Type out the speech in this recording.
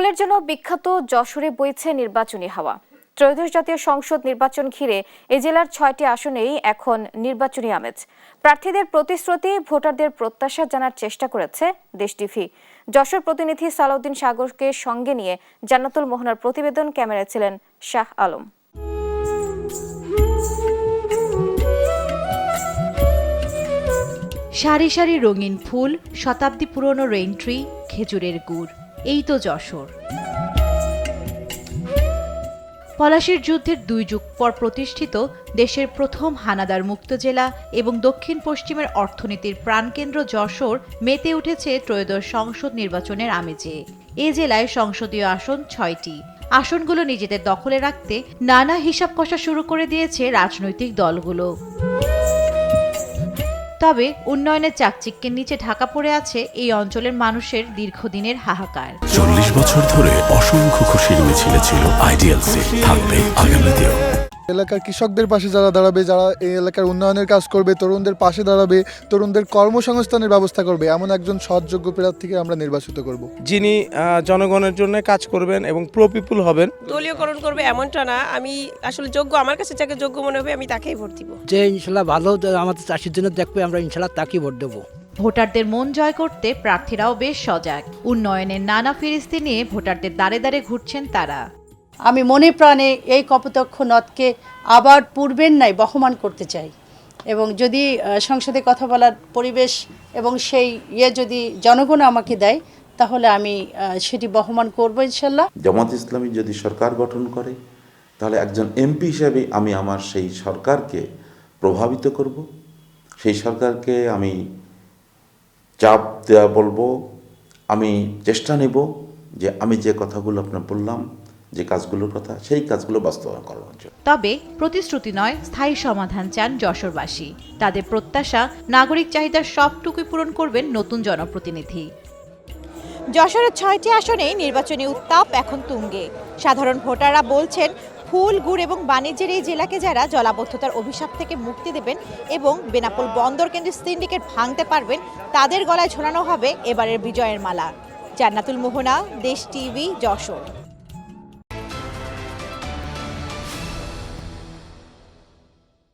ফুলের জন্য বিখ্যাত যশোরে বইছে নির্বাচনী হাওয়া। ত্রয়োদশ জাতীয় সংসদ নির্বাচন ঘিরে এই জেলার ৬টি আসনেই এখন নির্বাচনী আমেজ। প্রার্থীদের প্রতিশ্রুতি, ভোটারদের প্রত্যাশা জানার চেষ্টা করেছে দেশ টিভি। যশোর প্রতিনিধি সালাউদ্দিন সাগরকে সঙ্গে নিয়ে জান্নাতুল মোহনার প্রতিবেদন, ক্যামেরায় ছিলেন শাহ আলম। সারি সারি রঙিন ফুল, শতাব্দী পুরনো রেইন ট্রি, খেজুরের গুড়, এই তো যশোর। পলাশীর যুদ্ধের ২ যুগ পর প্রতিষ্ঠিত দেশের প্রথম হানাদার মুক্ত জেলা এবং দক্ষিণ পশ্চিমের অর্থনীতির প্রাণকেন্দ্র যশোর মেতে উঠেছে ত্রয়োদশ সংসদ নির্বাচনের আমেজে। এ জেলায় সংসদীয় আসন ৬টি। আসনগুলো নিজেদের দখলে রাখতে নানা হিসাব কষা শুরু করে দিয়েছে রাজনৈতিক দলগুলো। তবে উন্নয়নের চাকচিক্যের নিচে ঢাকা পড়ে আছে এই অঞ্চলের মানুষের দীর্ঘদিনের হাহাকার। ৪০ বছর ধরে অসংখ্য খুশির মিছিলে ছিল আইডিয়ালসে, থাকবে আগামীতেও। এলাকার কৃষকদের পাশে যারা দাঁড়াবে, যারা এই এলাকার উন্নয়নের কাজ করবে, তরুণদের পাশে দাঁড়াবে, তরুণদের কর্মসংস্থানের ব্যবস্থা করবে, এমন একজন সৎযোগ্য প্রার্থীকে আমরা নির্বাচিত করব, যিনি জনগণের জন্য কাজ করবেন এবং প্রো পিপুল হবেন। দলীয়করণ করবে এমনটা না, আমি আসলে যোগ্য, আমার কাছে যাকে যোগ্য মনে হবে আমি তাকেই ভোট দিব। যে ইনশাল্লাহ ভালো আমাদের চাষির জন্য দেখবে, আমরা ইনশাল্লাহ তাকেই ভোট দেবো। ভোটারদের মন জয় করতে প্রার্থীরাও বেশ সজাগ। উন্নয়নের নানা ফিরিস্তি নিয়ে ভোটারদের দ্বারে দ্বারে ঘুরছেন তারা। আমি মনে প্রাণে এই কপোতাক্ষ নদকে আবার পূর্বের ন্যায় বহমান করতে চাই, এবং যদি সংসদে কথা বলার পরিবেশ এবং সেই যদি জনগণ আমাকে দেয়, তাহলে আমি সেটি বহমান করব ইনশাল্লাহ। জামাত ইসলামী যদি সরকার গঠন করে, তাহলে একজন এমপি হিসেবে আমি আমার সেই সরকারকে প্রভাবিত করব, সেই সরকারকে আমি চাপ দেওয়া বলবো, আমি চেষ্টা নেব যে আমি যে কথাগুলো আপনার বললাম, যে কাজগুলোর কথা, সেই কাজগুলো বাস্তবায়ন করার জন্য। তবে প্রতিশ্রুতি নয়, স্থায়ী সমাধান চান যশোরবাসী। তাদের প্রত্যাশা, নাগরিক চাহিদার সবটুকুই পূরণ করবেন নতুন জনপ্রতিনিধি। যশোরের ৬টি আসনেই নির্বাচনী উত্তাপ এখন তুঙ্গে। সাধারণ ভোটাররা বলছেন, ফুল, গুড় এবং বাণিজ্যের এই জেলাকে যারা জলাবদ্ধতার অভিশাপ থেকে মুক্তি দেবেন এবং বেনাপোল বন্দর কেন্দ্রের সিন্ডিকেট ভাঙতে পারবেন, তাদের গলায় ঝোলানো হবে এবারের বিজয়ের মালা। জান্নাতুল মোহনা, দেশ টিভি, যশোর।